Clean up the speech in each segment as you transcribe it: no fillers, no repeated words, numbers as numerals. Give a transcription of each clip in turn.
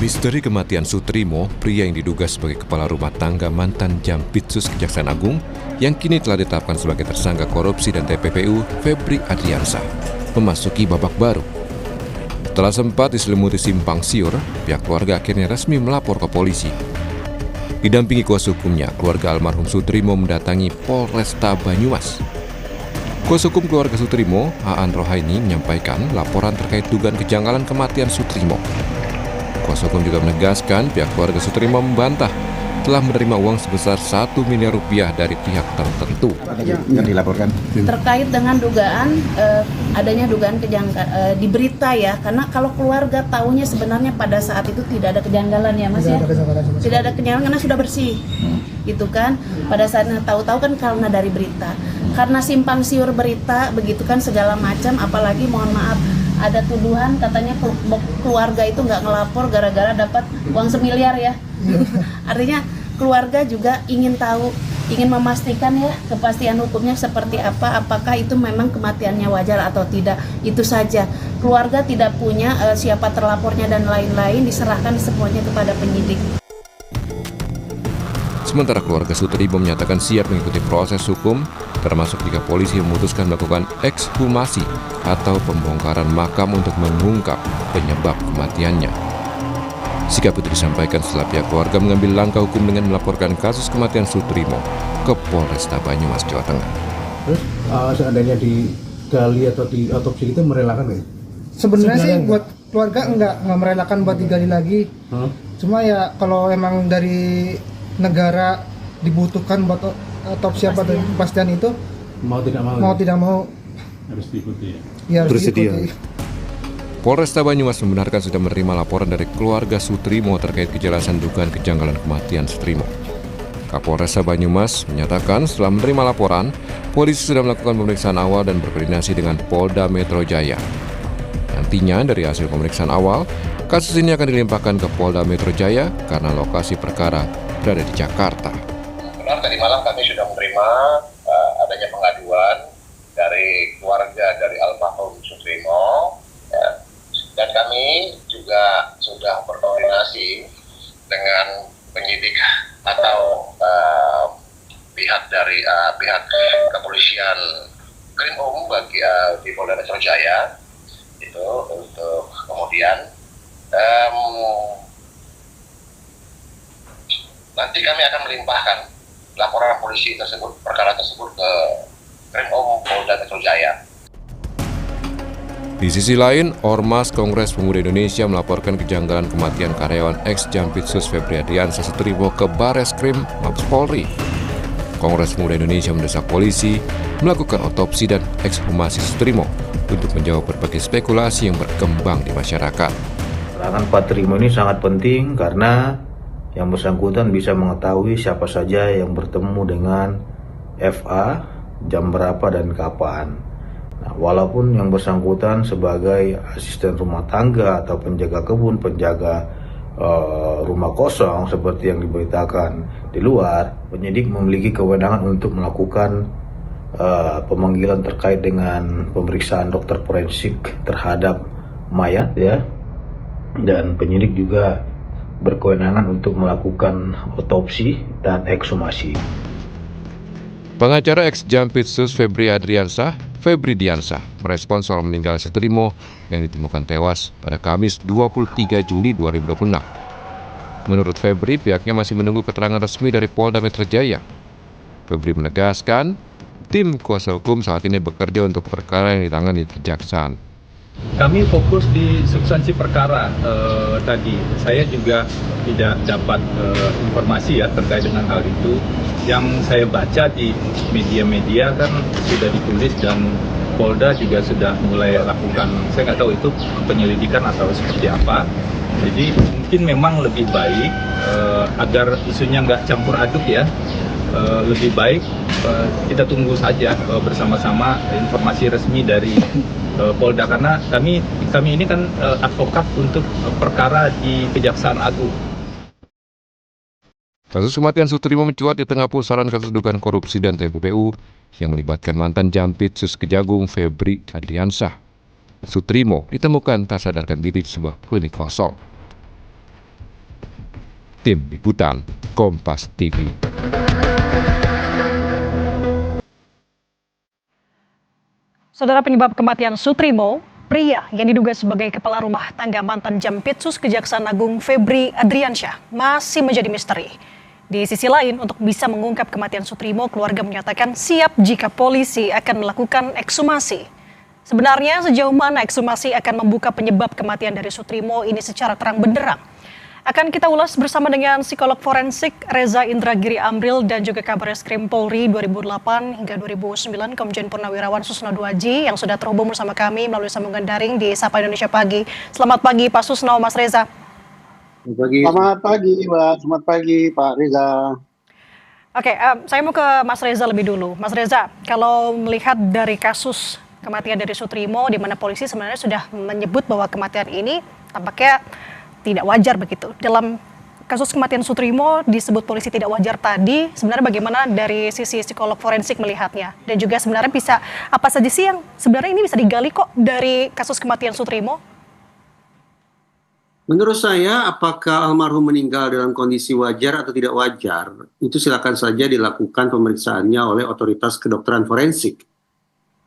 Misteri kematian Sutrimo, pria yang diduga sebagai kepala rumah tangga mantan Jampitsus Kejaksaan Agung, yang kini telah ditetapkan sebagai tersangka korupsi dan TPPU, Febri Adriansyah, memasuki babak baru. Setelah sempat diselimuti simpang siur, pihak keluarga akhirnya resmi melapor ke polisi. Didampingi kuasa hukumnya, keluarga almarhum Sutrimo mendatangi Polresta Banyumas. Kuasa hukum keluarga Sutrimo, Aan Rohaini, menyampaikan laporan terkait dugaan kejanggalan kematian Sutrimo. Kuasa hukum juga menegaskan pihak keluarga Sutrimo membantah telah menerima uang sebesar 1 miliar rupiah dari pihak tertentu. Yang dilaporkan terkait dengan dugaan adanya dugaan kejanggalan di berita ya, karena kalau keluarga tahunya sebenarnya pada saat itu tidak ada kejanggalan ya Mas ya, tidak ada kejanggalan karena sudah bersih, gitu kan. Pada saatnya tahu-tahu kan karena dari berita, karena simpang siur berita begitu kan segala macam, apalagi mohon maaf ada tuduhan katanya keluarga itu nggak ngelapor gara-gara dapat uang 1 miliar ya. Artinya keluarga juga ingin tahu, ingin memastikan ya kepastian hukumnya seperti apa, apakah itu memang kematiannya wajar atau tidak. Itu saja. Keluarga tidak punya siapa terlapornya dan lain-lain, diserahkan semuanya kepada penyidik. Sementara keluarga Sutrimo menyatakan siap mengikuti proses hukum, termasuk jika polisi memutuskan melakukan ekshumasi atau pembongkaran makam untuk mengungkap penyebab kematiannya. Sikap itu disampaikan setelah pihak keluarga mengambil langkah hukum dengan melaporkan kasus kematian Sutrimo ke Polresta Banyumas, Jawa Tengah. Terus seandainya digali atau diotopsi itu merelakan nggak? Sebenarnya sih buat keluarga nggak merelakan buat digali lagi. Cuma ya kalau emang dari negara dibutuhkan buat otopsi apa dan kepastian itu mau tidak mau harus diikuti ya. Harus bersedia. diikuti. Polresta Banyumas membenarkan sudah menerima laporan dari keluarga Sutrimo terkait kejelasan dugaan kejanggalan kematian Sutrimo. Kapolresta Banyumas menyatakan setelah menerima laporan, polisi sudah melakukan pemeriksaan awal dan berkoordinasi dengan Polda Metro Jaya. Nantinya dari hasil pemeriksaan awal, kasus ini akan dilimpahkan ke Polda Metro Jaya karena lokasi perkara berada di Jakarta. Benar, tadi malam kami sudah menerima adanya pengaduan dari keluarga dari almarhum Sutrimo, ya, dan kami juga sudah berkoordinasi dengan penyidik atau pihak dari pihak kepolisian Krimum bagi di Polda Metro Jaya itu untuk kemudian nanti kami akan melimpahkan laporan polisi tersebut, perkara tersebut ke Krimum Polda Metro Jaya. Di sisi lain, Ormas Kongres Pemuda Indonesia melaporkan kejanggalan kematian karyawan ex-Jampitsus Febri Adriansyah Sutrimo ke Bareskrim Mabes Polri. Kongres Pemuda Indonesia mendesak polisi melakukan otopsi dan ekshumasi Sutrimo untuk menjawab berbagai spekulasi yang berkembang di masyarakat. Keterangan Pak Trimo ini sangat penting karena yang bersangkutan bisa mengetahui siapa saja yang bertemu dengan FA, jam berapa dan kapan. Nah, walaupun yang bersangkutan sebagai asisten rumah tangga atau penjaga kebun, penjaga rumah kosong seperti yang diberitakan di luar, penyidik memiliki kewenangan untuk melakukan pemanggilan terkait dengan pemeriksaan dokter forensik terhadap mayat ya, dan penyidik juga berkewenangan untuk melakukan otopsi dan ekshumasi. Pengacara ex-Jampitsus Febri Adriansyah, Febri Diansyah, merespons soal meninggal Sutrimo yang ditemukan tewas pada Kamis 23 Juli 2026. Menurut Febri, pihaknya masih menunggu keterangan resmi dari Polda Metro Jaya. Febri menegaskan, tim kuasa hukum saat ini bekerja untuk perkara yang ditangani kejaksaan. Kami fokus di substansi perkara tadi. Saya juga tidak dapat informasi ya terkait dengan hal itu. Yang saya baca di media-media kan sudah ditulis dan Polda juga sudah mulai lakukan, saya nggak tahu itu penyelidikan atau seperti apa. Jadi mungkin memang lebih baik agar isunya nggak campur aduk ya, lebih baik kita tunggu saja bersama-sama informasi resmi dari Polda, karena kami ini kan advokat untuk perkara di Kejaksaan Agung. Kasus kematian Sutrimo mencuat di tengah pusaran kasus dugaan korupsi dan TPPU yang melibatkan mantan Jampitsus Kejagung Febri Adriansyah. Sutrimo ditemukan tak sadarkan diri di sebuah klinik kosong. Tim Liputan, Kompas TV. Saudara, penyebab kematian Sutrimo, pria yang diduga sebagai kepala rumah tangga mantan Jampitsus Kejaksaan Agung Febri Adriansyah, masih menjadi misteri. Di sisi lain, untuk bisa mengungkap kematian Sutrimo, keluarga menyatakan siap jika polisi akan melakukan ekshumasi. Sebenarnya sejauh mana ekshumasi akan membuka penyebab kematian dari Sutrimo ini secara terang benderang? Akan kita ulas bersama dengan psikolog forensik Reza Indragiri Amril dan juga Kabareskrim Polri 2008 hingga 2009 Komjen Purnawirawan Susno Duaji yang sudah terhubung bersama kami melalui sambungan daring di Sapa Indonesia Pagi. Selamat pagi Pak Susno, Mas Reza. Selamat pagi Mbak, selamat pagi Pak Reza. Oke, saya mau ke Mas Reza lebih dulu. Mas Reza, kalau melihat dari kasus kematian dari Sutrimo, di mana polisi sebenarnya sudah menyebut bahwa kematian ini tampaknya tidak wajar begitu. Dalam kasus kematian Sutrimo disebut polisi tidak wajar tadi, sebenarnya bagaimana dari sisi psikolog forensik melihatnya? Dan juga sebenarnya bisa apa saja sih yang sebenarnya ini bisa digali kok dari kasus kematian Sutrimo? Menurut saya, apakah almarhum meninggal dalam kondisi wajar atau tidak wajar, itu silakan saja dilakukan pemeriksaannya oleh otoritas kedokteran forensik.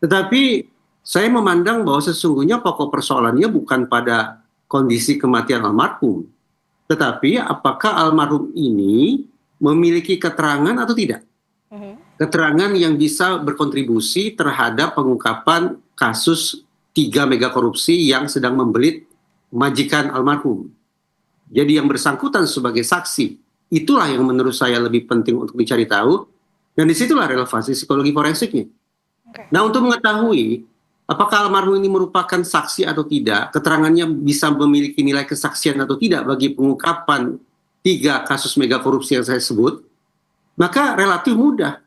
Tetapi saya memandang bahwa sesungguhnya pokok persoalannya bukan pada kondisi kematian almarhum, tetapi apakah almarhum ini memiliki keterangan atau tidak. Keterangan yang bisa berkontribusi terhadap pengungkapan kasus 3 mega korupsi yang sedang membelit majikan almarhum. Jadi yang bersangkutan sebagai saksi, itulah yang menurut saya lebih penting untuk dicari tahu, dan disitulah relevansi psikologi forensiknya. Nah, untuk mengetahui apakah almarhum ini merupakan saksi atau tidak, keterangannya bisa memiliki nilai kesaksian atau tidak bagi pengungkapan 3 kasus mega korupsi yang saya sebut, maka relatif mudah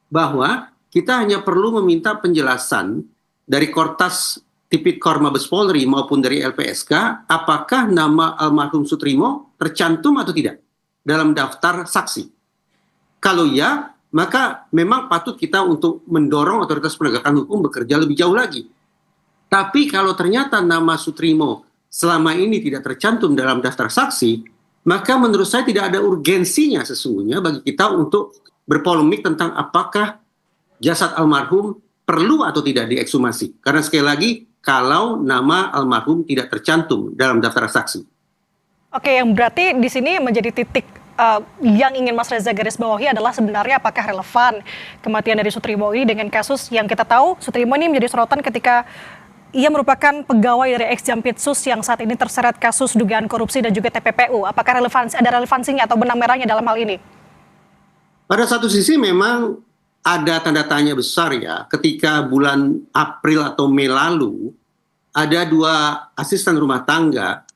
bahwa kita hanya perlu meminta penjelasan dari Kortas Tipikor Mabes Polri maupun dari LPSK, apakah nama almarhum Sutrimo tercantum atau tidak dalam daftar saksi. Kalau ya, maka memang patut kita untuk mendorong otoritas penegakan hukum bekerja lebih jauh lagi. Tapi kalau ternyata nama Sutrimo selama ini tidak tercantum dalam daftar saksi, maka menurut saya tidak ada urgensinya sesungguhnya bagi kita untuk berpolemik tentang apakah jasad almarhum perlu atau tidak diekshumasi. Karena sekali lagi, kalau nama almarhum tidak tercantum dalam daftar saksi. Oke, yang berarti di sini menjadi titik yang ingin Mas Reza garis bawahi adalah sebenarnya apakah relevan kematian dari Sutrimo ini dengan kasus yang kita tahu Sutrimo ini menjadi sorotan ketika ia merupakan pegawai dari ex-Jampitsus yang saat ini terseret kasus dugaan korupsi dan juga TPPU. Apakah ada relevansinya atau benang merahnya dalam hal ini? Pada satu sisi memang ada tanda tanya besar ya, ketika bulan April atau Mei lalu, ada 2 asisten rumah tangga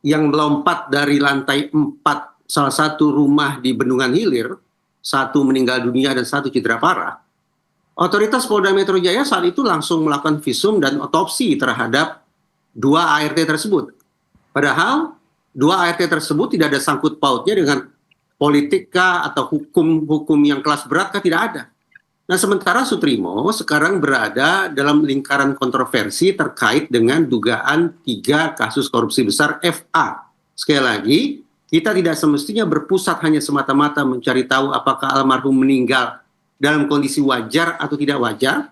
yang melompat dari lantai 4 salah satu rumah di Bendungan Hilir, 1 meninggal dunia dan 1 cedera parah. Otoritas Polda Metro Jaya saat itu langsung melakukan visum dan otopsi terhadap 2 ART tersebut. Padahal 2 ART tersebut tidak ada sangkut pautnya dengan politik kah atau hukum yang kelas berat kah, tidak ada. Nah, sementara Sutrimo sekarang berada dalam lingkaran kontroversi terkait dengan dugaan 3 kasus korupsi besar FA. Sekali lagi, kita tidak semestinya berpusat hanya semata-mata mencari tahu apakah almarhum meninggal dalam kondisi wajar atau tidak wajar,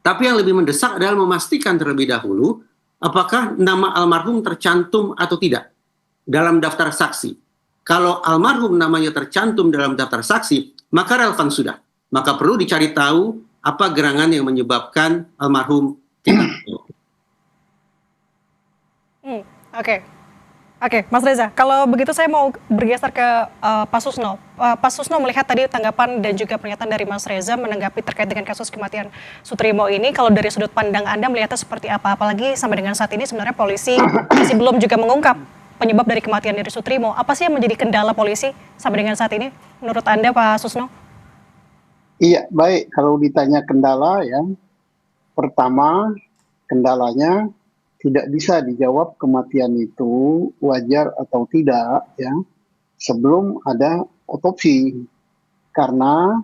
tapi yang lebih mendesak adalah memastikan terlebih dahulu apakah nama almarhum tercantum atau tidak dalam daftar saksi. Kalau almarhum namanya tercantum dalam daftar saksi, maka relevan sudah. Maka perlu dicari tahu apa gerangan yang menyebabkan almarhum tidak. Oke, Mas Reza, kalau begitu saya mau bergeser ke Pak Susno. Pak Susno melihat tadi tanggapan dan juga pernyataan dari Mas Reza menanggapi terkait dengan kasus kematian Sutrimo ini. Kalau dari sudut pandang Anda melihatnya seperti apa? Apalagi sampai dengan saat ini sebenarnya polisi masih belum juga mengungkap penyebab dari kematian dari Sutrimo. Apa sih yang menjadi kendala polisi sampai dengan saat ini menurut Anda, Pak Susno? Iya, baik. Kalau ditanya kendala ya, pertama kendalanya tidak bisa dijawab kematian itu wajar atau tidak ya sebelum ada otopsi. Karena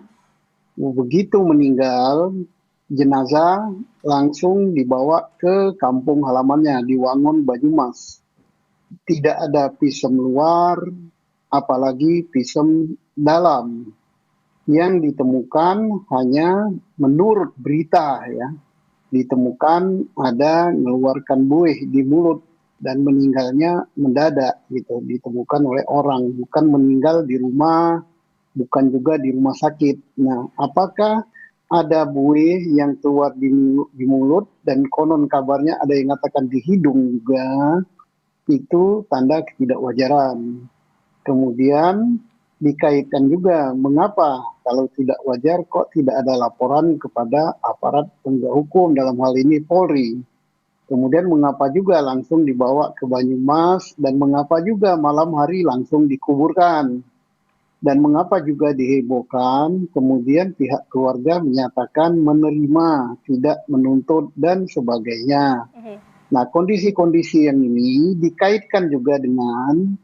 begitu meninggal, jenazah langsung dibawa ke kampung halamannya di Wangon, Banyumas. Tidak ada visum luar apalagi visum dalam yang ditemukan hanya menurut berita ya, ditemukan ada mengeluarkan buih di mulut dan meninggalnya mendadak gitu, ditemukan oleh orang, bukan meninggal di rumah, bukan juga di rumah sakit. Nah, apakah ada buih yang keluar di mulut dan konon kabarnya ada yang mengatakan di hidung juga, itu tanda ketidakwajaran. Kemudian dikaitkan juga mengapa kalau tidak wajar kok tidak ada laporan kepada aparat penegak hukum, dalam hal ini Polri. Kemudian mengapa juga langsung dibawa ke Banyumas dan mengapa juga malam hari langsung dikuburkan. Dan mengapa juga dihebohkan, kemudian pihak keluarga menyatakan menerima, tidak menuntut, dan sebagainya. Nah, kondisi-kondisi yang ini dikaitkan juga dengan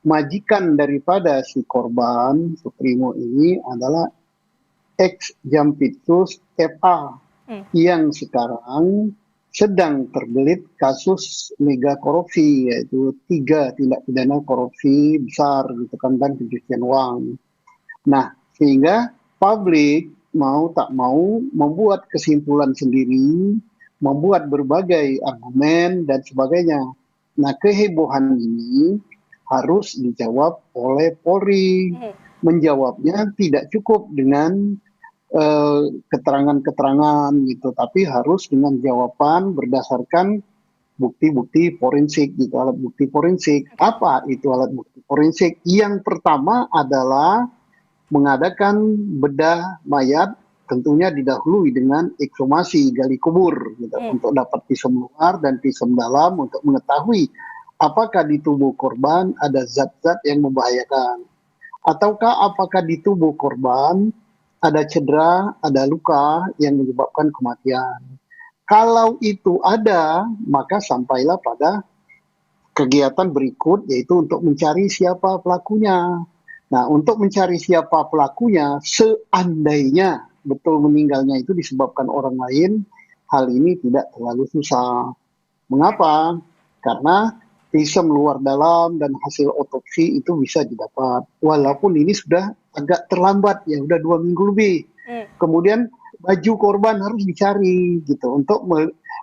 majikan daripada si korban, Sutrimo ini adalah ex-Jampitsus FA, yang sekarang sedang terbelit kasus mega korupsi, yaitu 3 tindak pidana korupsi besar gitu kan, dan pencucian uang. Nah, sehingga publik mau tak mau membuat kesimpulan sendiri, membuat berbagai argumen dan sebagainya. Nah, kehebohan ini harus dijawab oleh Polri. Menjawabnya tidak cukup dengan keterangan-keterangan gitu, tapi harus dengan jawaban berdasarkan bukti-bukti forensik gitu, alat bukti forensik. Apa itu alat bukti forensik? Yang pertama adalah mengadakan bedah mayat, tentunya didahului dengan ekshumasi, gali kubur gitu, untuk dapat visum luar dan visum dalam untuk mengetahui apakah di tubuh korban ada zat-zat yang membahayakan, ataukah apakah di tubuh korban ada cedera, ada luka yang menyebabkan kematian. Kalau itu ada, maka sampailah pada kegiatan berikut, yaitu untuk mencari siapa pelakunya. Nah, untuk mencari siapa pelakunya, seandainya betul meninggalnya itu disebabkan orang lain, hal ini tidak terlalu susah. Mengapa? Karena visum luar dalam dan hasil otopsi itu bisa didapat. Walaupun ini sudah agak terlambat ya, udah 2 minggu lebih. Kemudian baju korban harus dicari gitu untuk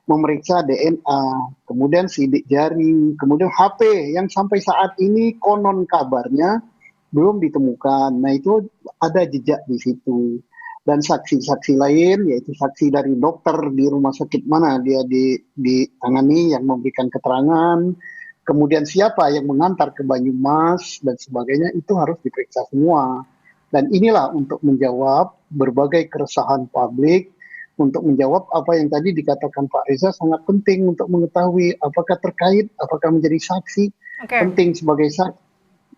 memeriksa DNA. Kemudian sidik jari, kemudian HP yang sampai saat ini konon kabarnya belum ditemukan. Nah, itu ada jejak di situ. Dan saksi-saksi lain, yaitu saksi dari dokter di rumah sakit mana dia ditangani yang memberikan keterangan, kemudian siapa yang mengantar ke Banyumas dan sebagainya, itu harus diperiksa semua. Dan inilah untuk menjawab berbagai keresahan publik, untuk menjawab apa yang tadi dikatakan Pak Reza, sangat penting untuk mengetahui apakah terkait, apakah menjadi saksi, penting sebagai saksi,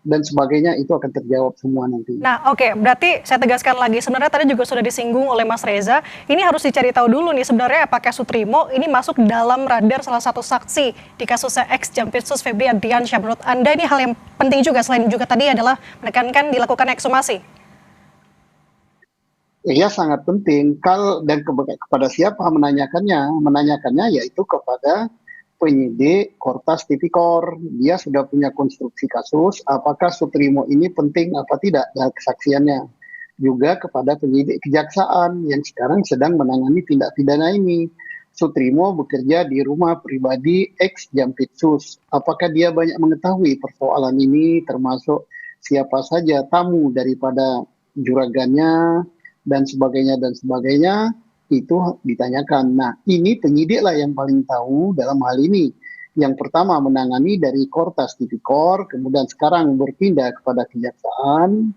dan sebagainya, itu akan terjawab semua nanti. Nah, berarti saya tegaskan lagi, sebenarnya tadi juga sudah disinggung oleh Mas Reza, ini harus dicari tahu dulu nih sebenarnya apakah Sutrimo ini masuk dalam radar salah satu saksi di kasusnya ex-Jampitsus Febri Adriansyah. Menurut Anda ini hal yang penting juga, selain juga tadi adalah menekankan dilakukan ekshumasi? Iya, sangat penting. Dan kepada siapa menanyakannya? Menanyakannya yaitu kepada penyidik Kortas Tipikor. Dia sudah punya konstruksi kasus, apakah Sutrimo ini penting apa tidak dalam kesaksiannya. Juga kepada penyidik kejaksaan yang sekarang sedang menangani tindak pidana ini. Sutrimo bekerja di rumah pribadi ex-Jampitsus. Apakah dia banyak mengetahui persoalan ini, termasuk siapa saja tamu daripada juragannya, dan sebagainya, itu ditanyakan. Nah, ini penyidik lah yang paling tahu dalam hal ini. Yang pertama menangani dari Kortas Tipikor, kemudian sekarang berpindah kepada Kejaksaan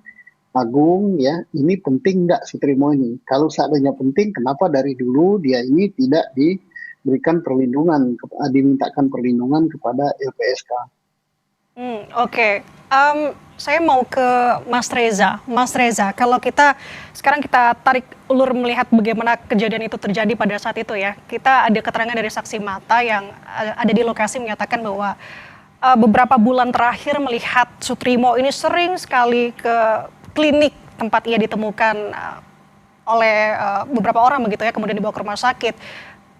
Agung, ya. Ini penting nggak Sutrimo ini? Kalau seandainya penting, kenapa dari dulu dia ini tidak diberikan perlindungan, dimintakan perlindungan kepada LPSK? Saya mau ke Mas Reza. Mas Reza, kalau sekarang kita tarik ulur melihat bagaimana kejadian itu terjadi pada saat itu ya. Kita ada keterangan dari saksi mata yang ada di lokasi menyatakan bahwa beberapa bulan terakhir melihat Sutrimo ini sering sekali ke klinik tempat ia ditemukan oleh beberapa orang begitu ya, kemudian dibawa ke rumah sakit.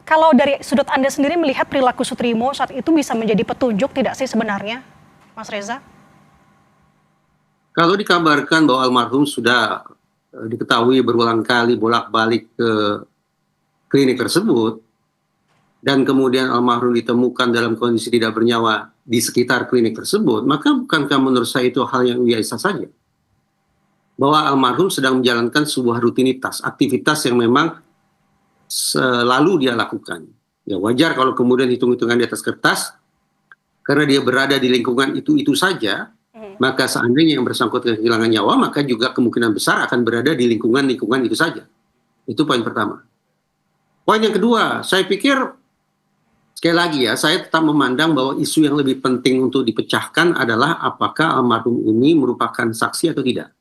Kalau dari sudut Anda sendiri melihat perilaku Sutrimo saat itu bisa menjadi petunjuk tidak sih sebenarnya, Mas Reza? Kalau dikabarkan bahwa almarhum sudah diketahui berulang kali bolak-balik ke klinik tersebut, dan kemudian almarhum ditemukan dalam kondisi tidak bernyawa di sekitar klinik tersebut, maka bukankah menurut saya itu hal yang biasa saja? Bahwa almarhum sedang menjalankan sebuah rutinitas, aktivitas yang memang selalu dia lakukan. Ya wajar kalau kemudian hitung-hitungan di atas kertas, karena dia berada di lingkungan itu saja, maka seandainya yang bersangkutan kehilangan nyawa, maka juga kemungkinan besar akan berada di lingkungan itu saja. Itu poin pertama. Poin yang kedua, saya pikir, sekali lagi ya, saya tetap memandang bahwa isu yang lebih penting untuk dipecahkan adalah apakah almarhum ini merupakan saksi atau tidak.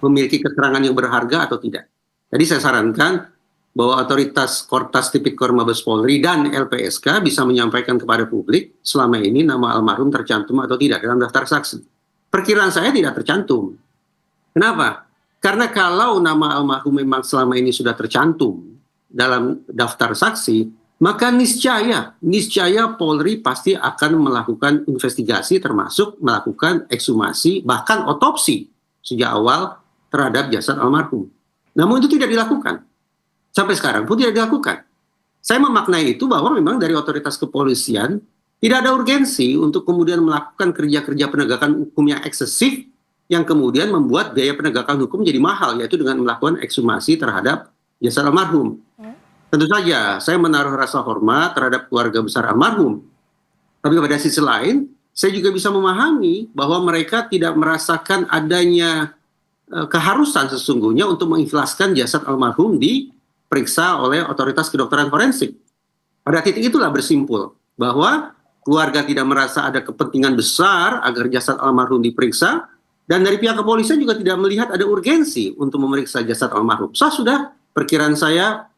Memiliki keterangan yang berharga atau tidak. Jadi saya sarankan bahwa otoritas Kortas Tipikor Mabes Polri dan LPSK bisa menyampaikan kepada publik selama ini nama almarhum tercantum atau tidak dalam daftar saksi. Perkiraan saya tidak tercantum. Kenapa? Karena kalau nama almarhum memang selama ini sudah tercantum dalam daftar saksi, maka niscaya Polri pasti akan melakukan investigasi termasuk melakukan ekshumasi bahkan otopsi sejak awal terhadap jasad almarhum. Namun itu tidak dilakukan. Sampai sekarang pun tidak dilakukan. Saya memaknai itu bahwa memang dari otoritas kepolisian tidak ada urgensi untuk kemudian melakukan kerja-kerja penegakan hukum yang eksesif yang kemudian membuat biaya penegakan hukum jadi mahal, yaitu dengan melakukan ekshumasi terhadap jasad almarhum. Tentu saja saya menaruh rasa hormat terhadap keluarga besar almarhum. Tapi pada sisi lain, saya juga bisa memahami bahwa mereka tidak merasakan adanya keharusan sesungguhnya untuk mengikhlaskan jasad almarhum diperiksa oleh otoritas kedokteran forensik. Pada titik itulah bersimpul bahwa keluarga tidak merasa ada kepentingan besar agar jasad almarhum diperiksa, dan dari pihak kepolisian juga tidak melihat ada urgensi untuk memeriksa jasad almarhum. Sudah perkiraan saya,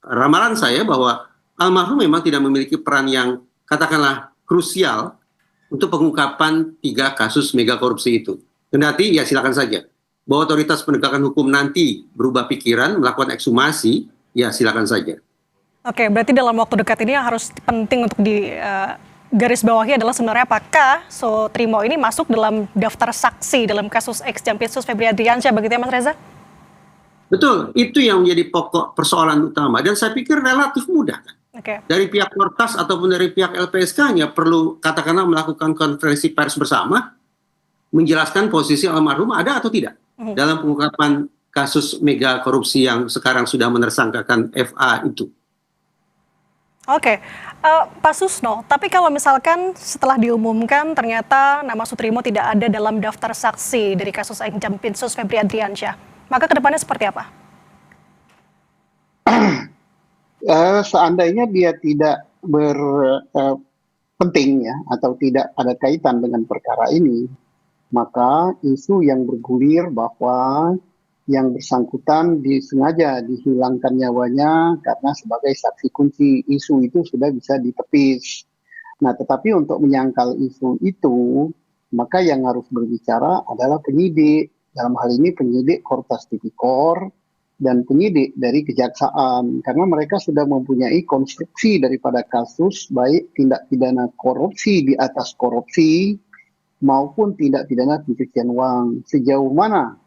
ramalan saya bahwa almarhum memang tidak memiliki peran yang katakanlah krusial untuk pengungkapan 3 kasus mega korupsi itu. Kendati ya silakan saja. Bahwa otoritas penegakan hukum nanti berubah pikiran, melakukan ekshumasi, ya silakan saja. Oke, berarti dalam waktu dekat ini yang harus penting untuk di garis bawahi adalah sebenarnya apakah Sutrimo ini masuk dalam daftar saksi dalam kasus ex Jampitsus Febri Adriansyah, begitu ya Mas Reza? Betul, itu yang menjadi pokok persoalan utama dan saya pikir relatif mudah. Dari pihak Kortas ataupun dari pihak LPSK hanya perlu katakanlah melakukan konferensi pers bersama, menjelaskan posisi almarhum ada atau tidak dalam pengungkapan kasus mega korupsi yang sekarang sudah menersangkakan FA itu. Oke, Pak Susno, tapi kalau misalkan setelah diumumkan ternyata nama Sutrimo tidak ada dalam daftar saksi dari kasus ex Jampitsus Febri Adriansyah, maka kedepannya seperti apa? Seandainya dia tidak berpenting ya atau tidak ada kaitan dengan perkara ini, maka isu yang bergulir bahwa yang bersangkutan disengaja dihilangkan nyawanya karena sebagai saksi kunci, isu itu sudah bisa ditepis. Nah, tetapi untuk menyangkal isu itu, maka yang harus berbicara adalah penyidik. Dalam hal ini penyidik Kortas Tipikor dan penyidik dari kejaksaan, karena mereka sudah mempunyai konstruksi daripada kasus baik tindak pidana korupsi di atas korupsi maupun tindak pidana pencucian uang. Sejauh mana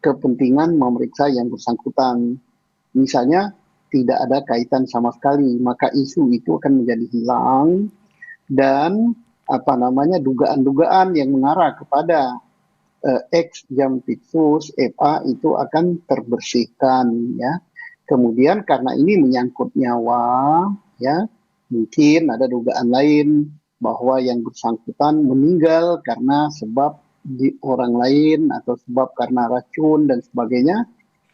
kepentingan memeriksa yang bersangkutan? Misalnya tidak ada kaitan sama sekali, maka isu itu akan menjadi hilang dan dugaan-dugaan yang mengarah kepada ex Jampitsus FA itu akan terbersihkan ya. Kemudian karena ini menyangkut nyawa ya, mungkin ada dugaan lain bahwa yang bersangkutan meninggal karena sebab di orang lain atau sebab karena racun dan sebagainya,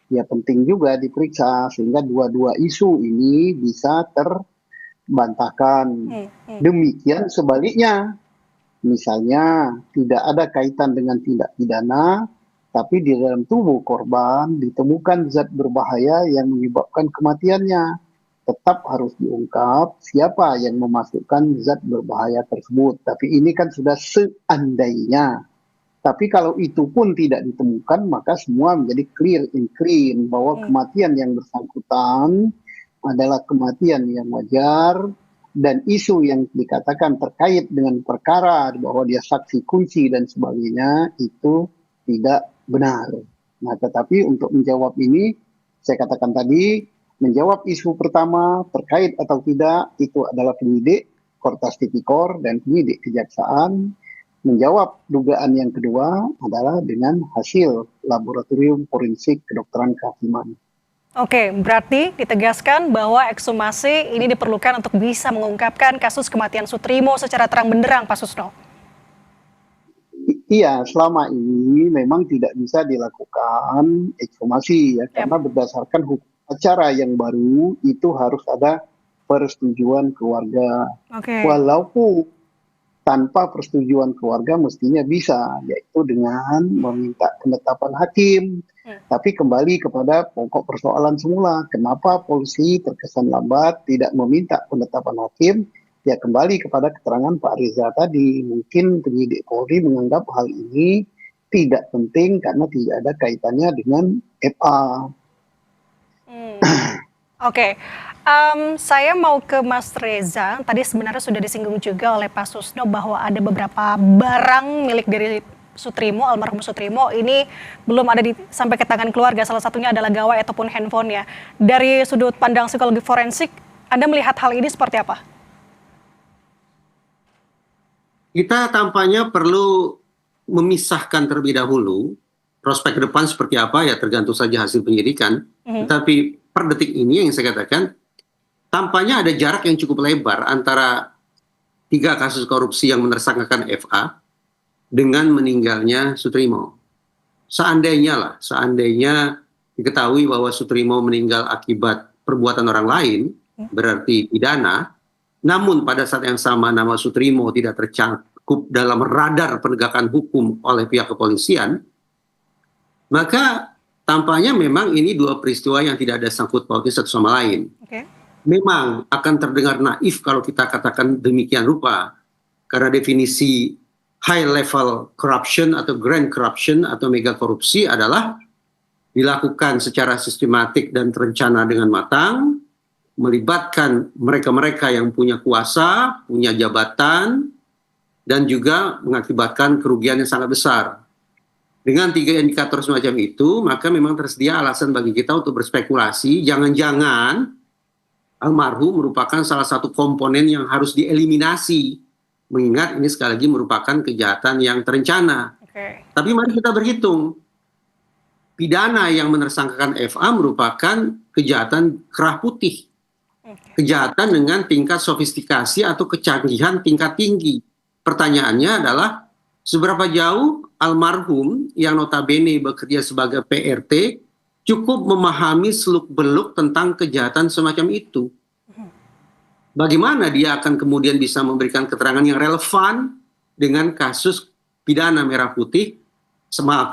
ya penting juga diperiksa sehingga dua-dua isu ini bisa terbantahkan. Demikian sebaliknya, misalnya tidak ada kaitan dengan tindak pidana, tapi di dalam tubuh korban ditemukan zat berbahaya yang menyebabkan kematiannya. Tetap harus diungkap siapa yang memasukkan zat berbahaya tersebut. Tapi ini kan sudah seandainya. Tapi kalau itu pun tidak ditemukan, maka semua menjadi clear and clean bahwa kematian yang bersangkutan adalah kematian yang wajar, dan isu yang dikatakan terkait dengan perkara bahwa dia saksi kunci dan sebagainya itu tidak benar. Nah, tetapi untuk menjawab ini, saya katakan tadi, menjawab isu pertama terkait atau tidak itu adalah penyidik Kortas Tipikor dan penyidik Kejaksaan. Menjawab dugaan yang kedua adalah dengan hasil laboratorium forensik kedokteran kehakiman. Oke, berarti ditegaskan bahwa ekshumasi ini diperlukan untuk bisa mengungkapkan kasus kematian Sutrimo secara terang benderang, Pak Susno. Iya, selama ini memang tidak bisa dilakukan ekshumasi ya, karena berdasarkan hukum acara yang baru itu harus ada persetujuan keluarga. Walaupun tanpa persetujuan keluarga mestinya bisa, yaitu dengan meminta penetapan hakim. Tapi kembali kepada pokok persoalan semula, kenapa polisi terkesan lambat tidak meminta penetapan hakim? Ya kembali kepada keterangan Pak Reza tadi, mungkin penyidik Polri menganggap hal ini tidak penting karena tidak ada kaitannya dengan FA. Oke, saya mau ke Mas Reza. Tadi sebenarnya sudah disinggung juga oleh Pak Susno bahwa ada beberapa barang milik dari Sutrimo, almarhum Sutrimo ini belum ada sampai ke tangan keluarga. Salah satunya adalah gawai ataupun handphonenya. Dari sudut pandang psikologi forensik, Anda melihat hal ini seperti apa? Kita tampaknya perlu memisahkan terlebih dahulu prospek ke depan seperti apa ya tergantung saja hasil penyidikan. Tetapi per detik ini yang saya katakan tampaknya ada jarak yang cukup lebar antara 3 kasus korupsi yang menersangkakan FA dengan meninggalnya Sutrimo. Seandainya diketahui bahwa Sutrimo meninggal akibat perbuatan orang lain, berarti pidana, namun pada saat yang sama nama Sutrimo tidak tercakup dalam radar penegakan hukum oleh pihak kepolisian, maka tampaknya memang ini 2 peristiwa yang tidak ada sangkut pautnya satu sama lain. Memang akan terdengar naif kalau kita katakan demikian rupa, karena definisi high level corruption atau grand corruption atau mega korupsi adalah dilakukan secara sistematik dan terencana dengan matang, melibatkan mereka-mereka yang punya kuasa, punya jabatan, dan juga mengakibatkan kerugian yang sangat besar. Dengan 3 indikator semacam itu, maka memang tersedia alasan bagi kita untuk berspekulasi, jangan-jangan almarhum merupakan salah satu komponen yang harus dieliminasi, mengingat ini sekali lagi merupakan kejahatan yang terencana. Tapi mari kita berhitung, pidana yang menersangkakan FA merupakan kejahatan kerah putih. Kejahatan dengan tingkat sofistikasi atau kecanggihan tingkat tinggi. Pertanyaannya adalah seberapa jauh almarhum yang notabene bekerja sebagai PRT cukup memahami seluk-beluk tentang kejahatan semacam itu. Bagaimana dia akan kemudian bisa memberikan keterangan yang relevan dengan kasus pidana merah putih,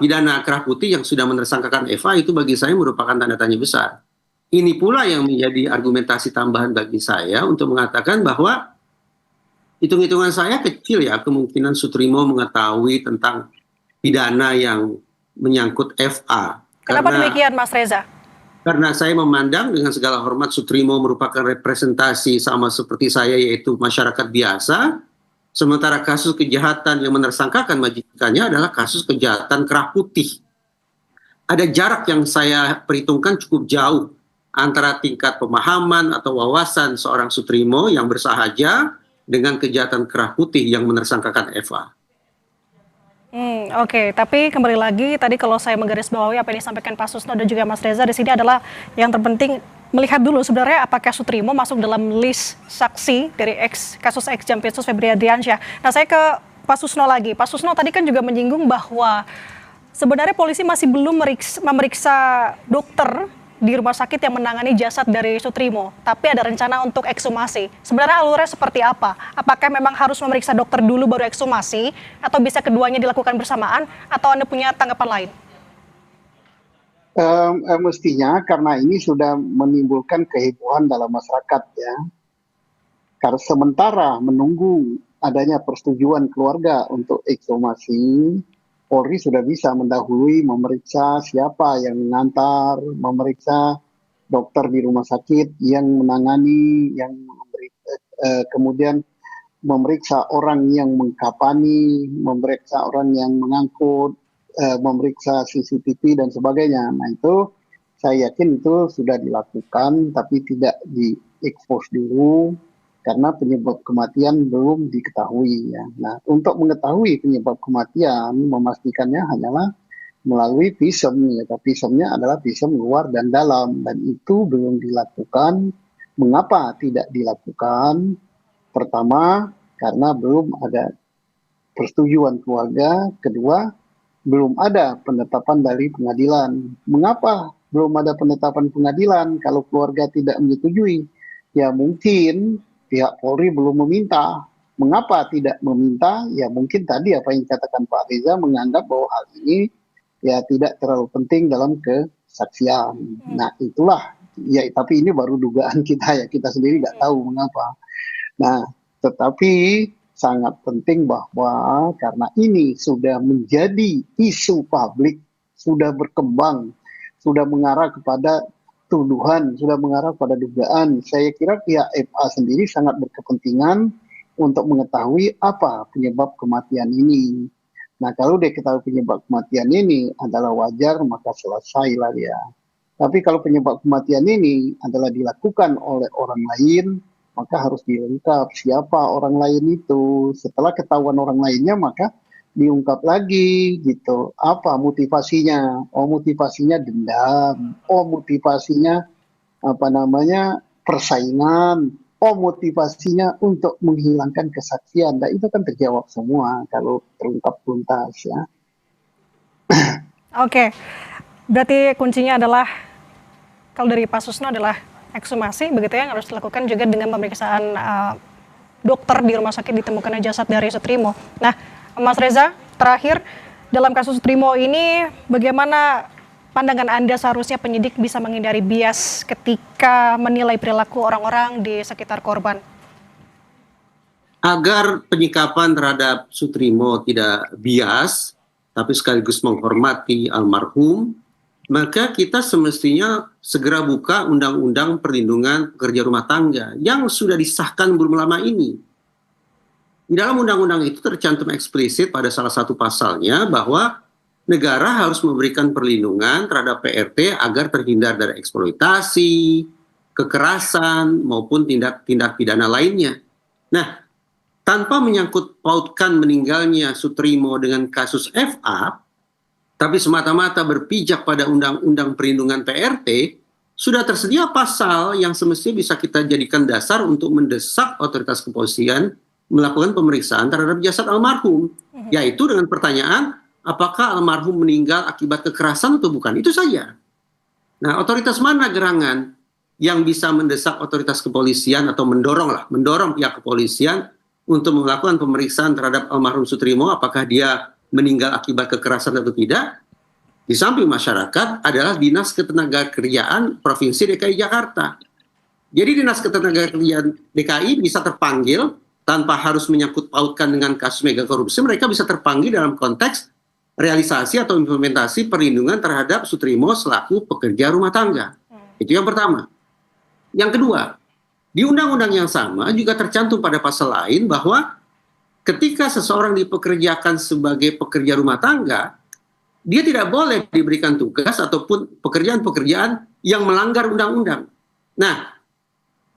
pidana kerah putih yang sudah menersangkakan FA, itu bagi saya merupakan tanda tanya besar. Ini pula yang menjadi argumentasi tambahan bagi saya untuk mengatakan bahwa hitung-hitungan saya kecil ya kemungkinan Sutrimo mengetahui tentang pidana yang menyangkut FA. Kenapa demikian, Mas Reza? Karena saya memandang dengan segala hormat Sutrimo merupakan representasi sama seperti saya, yaitu masyarakat biasa, sementara kasus kejahatan yang menersangkakan majikannya adalah kasus kejahatan kerah putih. Ada jarak yang saya perhitungkan cukup jauh antara tingkat pemahaman atau wawasan seorang Sutrimo yang bersahaja dengan kejahatan kerah putih yang menersangkakan FA. Oke, tapi kembali lagi tadi kalau saya menggarisbawahi apa yang disampaikan Pak Susno dan juga Mas Reza di sini adalah yang terpenting melihat dulu sebenarnya apakah Sutrimo masuk dalam list saksi dari kasus Jampitsus Febri Adriansyah. Nah, saya ke Pak Susno lagi. Pak Susno tadi kan juga menyinggung bahwa sebenarnya polisi masih belum memeriksa dokter di rumah sakit yang menangani jasad dari Sutrimo, tapi ada rencana untuk ekshumasi. Sebenarnya alurnya seperti apa? Apakah memang harus memeriksa dokter dulu baru ekshumasi, atau bisa keduanya dilakukan bersamaan, atau Anda punya tanggapan lain? Mestinya karena ini sudah menimbulkan kehebohan dalam masyarakat ya. Karena sementara menunggu adanya persetujuan keluarga untuk ekshumasi, Polri sudah bisa mendahului memeriksa siapa yang mengantar, memeriksa dokter di rumah sakit yang menangani, kemudian memeriksa orang yang mengkapani, memeriksa orang yang mengangkut, memeriksa CCTV dan sebagainya. Nah itu saya yakin itu sudah dilakukan, tapi tidak di-expose dulu karena penyebab kematian belum diketahui ya. Nah untuk mengetahui penyebab kematian, memastikannya hanyalah melalui visum ya. Visumnya adalah visum luar dan dalam, dan itu belum dilakukan. Mengapa tidak dilakukan? Pertama, karena belum ada persetujuan keluarga. Kedua, belum ada penetapan dari pengadilan. Mengapa belum ada penetapan pengadilan? Kalau keluarga tidak menyetujui, ya mungkin pihak Polri belum meminta. Mengapa tidak meminta? Ya mungkin tadi apa yang dikatakan Pak Reza, menganggap bahwa hal ini ya tidak terlalu penting dalam kesaksian. Nah itulah, ya tapi ini baru dugaan kita ya, kita sendiri nggak tahu mengapa. Nah tetapi sangat penting bahwa karena ini sudah menjadi isu publik, sudah berkembang, sudah mengarah kepada tuduhan, sudah mengarah pada dugaan. Saya kira pihak FA sendiri sangat berkepentingan untuk mengetahui apa penyebab kematian ini. Nah kalau dia ketahui penyebab kematian ini adalah wajar, maka selesailah dia. Tapi kalau penyebab kematian ini adalah dilakukan oleh orang lain, maka harus diungkap siapa orang lain itu. Setelah ketahuan orang lainnya, maka diungkap lagi gitu. Apa motivasinya? Oh motivasinya dendam. Oh motivasinya persaingan. Oh motivasinya untuk menghilangkan kesaksian. Dan itu kan terjawab semua kalau terungkap tuntas ya. Oke, berarti kuncinya adalah kalau dari Pak Susno adalah ekshumasi, begitu ya, yang harus dilakukan juga dengan pemeriksaan dokter di rumah sakit ditemukannya jasad dari Sutrimo. Nah, Mas Reza, terakhir dalam kasus Sutrimo ini, bagaimana pandangan Anda seharusnya penyidik bisa menghindari bias ketika menilai perilaku orang-orang di sekitar korban? Agar penyikapan terhadap Sutrimo tidak bias, tapi sekaligus menghormati almarhum, maka kita semestinya segera buka Undang-Undang Perlindungan Pekerja Rumah Tangga yang sudah disahkan belum lama ini. Di dalam undang-undang itu tercantum eksplisit pada salah satu pasalnya bahwa negara harus memberikan perlindungan terhadap PRT agar terhindar dari eksploitasi, kekerasan, maupun tindak pidana lainnya. Nah, tanpa menyangkut pautkan meninggalnya Sutrimo dengan kasus FA, tapi semata-mata berpijak pada Undang-Undang Perlindungan PRT, sudah tersedia pasal yang semestinya bisa kita jadikan dasar untuk mendesak otoritas kepolisian melakukan pemeriksaan terhadap jasad almarhum, yaitu dengan pertanyaan, apakah almarhum meninggal akibat kekerasan atau bukan? Itu saja. Nah, otoritas mana gerangan yang bisa mendesak otoritas kepolisian atau mendorong pihak kepolisian untuk melakukan pemeriksaan terhadap almarhum Sutrimo, apakah dia meninggal akibat kekerasan atau tidak? Di samping masyarakat adalah Dinas Ketenagakerjaan Provinsi DKI Jakarta. Jadi Dinas Ketenagakerjaan DKI bisa terpanggil tanpa harus menyangkut pautkan dengan kasus mega korupsi. Mereka bisa terpanggil dalam konteks realisasi atau implementasi perlindungan terhadap Sutrimo selaku pekerja rumah tangga. Itu yang pertama. Yang kedua, di undang-undang yang sama juga tercantum pada pasal lain bahwa ketika seseorang dipekerjakan sebagai pekerja rumah tangga, dia tidak boleh diberikan tugas ataupun pekerjaan-pekerjaan yang melanggar undang-undang. Nah,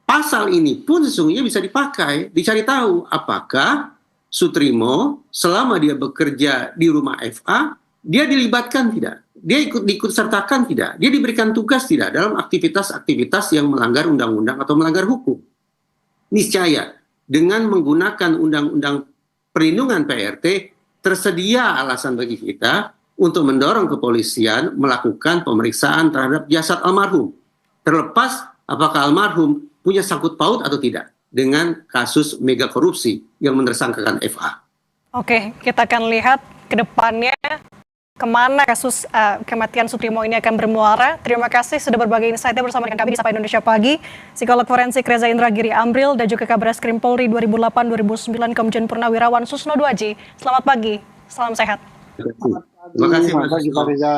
pasal ini pun sesungguhnya bisa dipakai, dicari tahu apakah Sutrimo selama dia bekerja di rumah FA, dia dilibatkan tidak? Dia ikut sertakan tidak? Dia diberikan tugas tidak dalam aktivitas-aktivitas yang melanggar undang-undang atau melanggar hukum? Niscaya dengan menggunakan undang-undang perlindungan PRT, tersedia alasan bagi kita untuk mendorong kepolisian melakukan pemeriksaan terhadap jasad almarhum. Terlepas apakah almarhum punya sangkut paut atau tidak dengan kasus mega korupsi yang mentersangkakan FA. Oke, kita akan lihat ke depannya kemana kasus kematian Sutrimo ini akan bermuara. Terima kasih sudah berbagi insight-nya bersama dengan kami di Sapa Indonesia Pagi. Psikolog forensik Reza Indragiri Amril dan juga Kabareskrim Polri 2008-2009 Komjen Purnawirawan Susno Duaji. Selamat pagi, salam sehat. Terima kasih, Pak Reza.